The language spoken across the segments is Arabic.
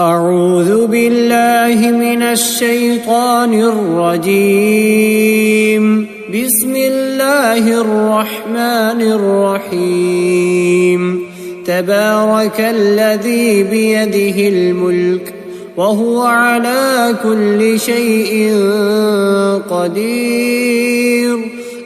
أعوذ بالله من الشيطان الرجيم. بسم الله الرحمن الرحيم. تبارك الذي بيده الملك وهو على كل شيء قدير.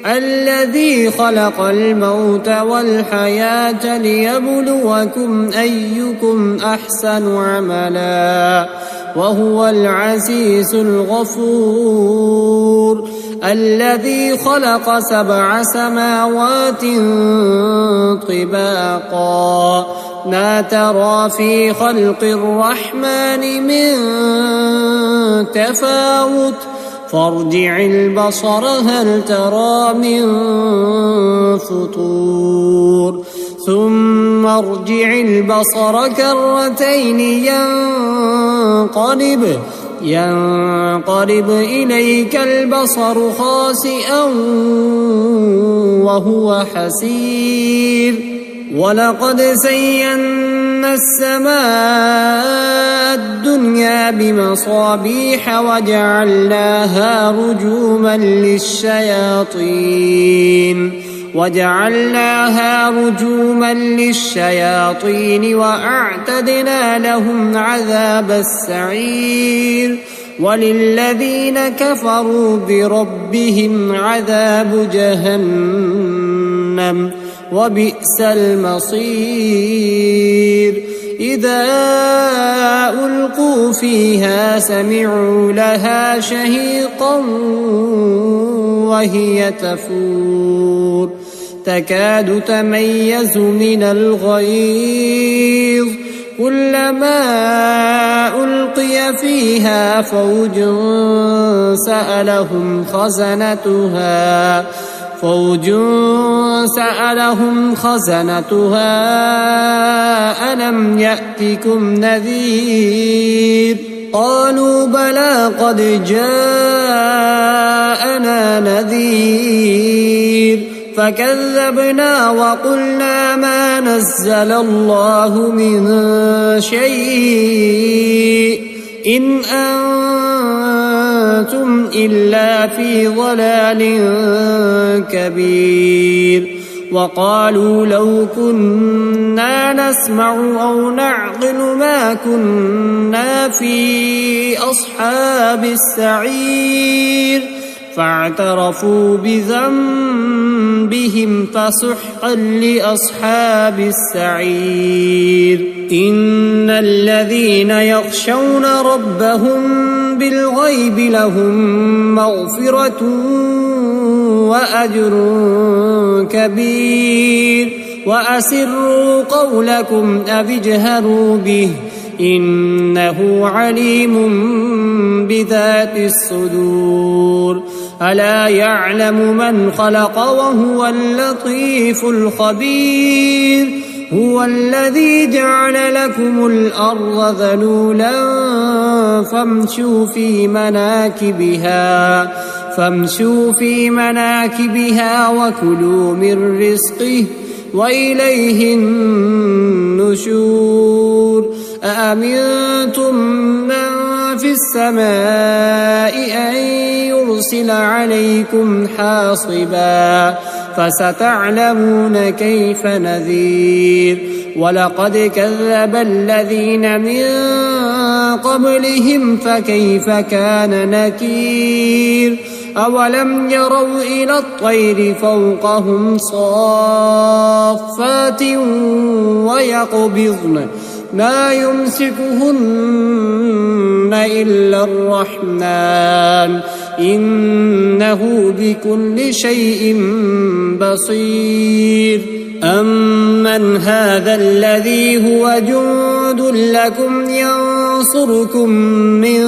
الذي خلق الموت والحياة ليبلوكم أيكم أحسن عملا وهو العزيز الغفور. الذي خلق 7 سماوات طباقا ما ترى في خلق الرحمن من تفاوت فارجع البصر هل ترى من فطور ثم ارجع البصر كرتين ينقلب إليك البصر خاسئا وهو حسير. ولقد زينا السماء الدنيا بمصابيح وجعلناها رجوما للشياطين وأعتدنا لهم عذاب السعير. وللذين كفروا بربهم عذاب جهنم وبئس المصير. إذا ألقوا فيها سمعوا لها شهيقا وهي تفور تكاد تميز من الغيظ كلما ألقي فيها فوج سألهم خزنتها ألم يأتكم نذير قالوا بلى قد جاءنا نذير فكذبنا وقلنا ما نزل الله من شيء إن أنتم إلا في ضلال كبير. وقالوا لو كنا نسمع أو نعقل ما كنا في أصحاب السعير فاعترفوا بذنبهم فسحقا لأصحاب السعير. إن الذين يخشون ربهم بالغيب لهم مغفرة وأجر كبير. وأسروا قولكم أو اجهروا به إنه عليم بذات الصدور. ألا يعلم من خلق وهو اللطيف الخبير. هو الذي جعل لكم الأرض ذلولا فامشوا في مناكبها وكلوا من رزقه وإليه النشور. أأمنتم من في السماء أن يرسل عليكم حاصبا فستعلمون كيف نذير. ولقد كذب الذين من قبلهم فكيف كان نكير. أولم يروا إلى الطير فوقهم صافات ويقبضن ما يمسكهن إلا الرحمن إنه بكل شيء بصير. أمن هذا الذي هو جند لكم ينصركم من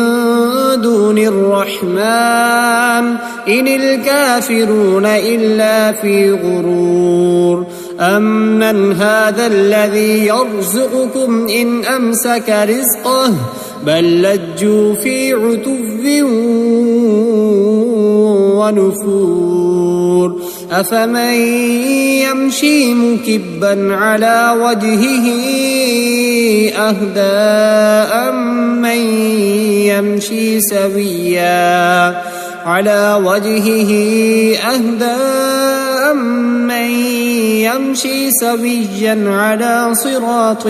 دون الرحمن إن الكافرون إلا في غرور. أمن هذا الذي يرزقكم إن أمسك رزقه بل لجوا في عتو ونفور. أفمن يمشي مكبا على وجهه أهدى أم يمشي سويا على وجهه أهدى أمن يمشي سويا على صراط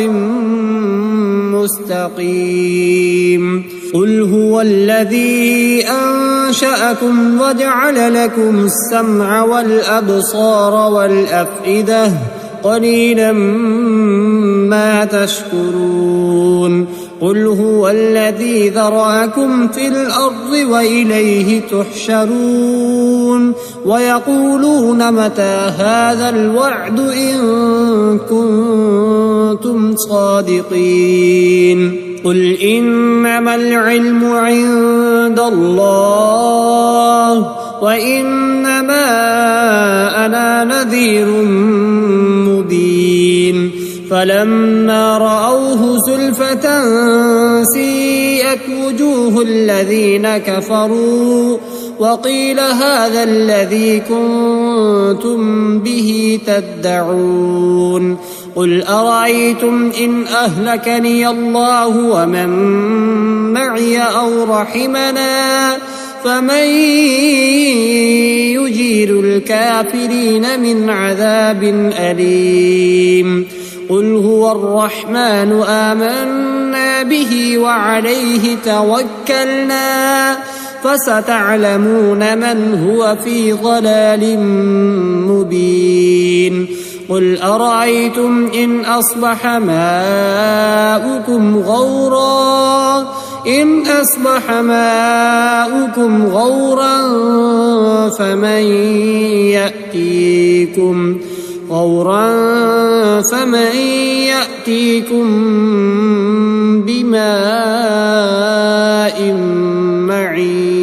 مستقيم قل هو الذي أنشأكم وجعل لكم السمع والأبصار والأفئدة قليلا ما تشكرون قل هو الذي ذرأكم في الأرض وإليه تحشرون ويقولون متى هذا الوعد إن كنتم صادقين قل إنما العلم عند الله وإنما أنا نذير مبين فلما رأوه زلفة سيئت وجوه الذين كفروا وقيل هذا الذي كنتم به تدعون قل أرأيتم إن أهلكني الله ومن معي أو رحمنا فمن يجير الكافرين من عذاب أليم قل هو الرحمن آمنا به وعليه توكلنا فستعلمون من هو في ضلال مبين قل أرأيتم إن أصبح ماؤكم غورا فمن يأتيكم بماء معين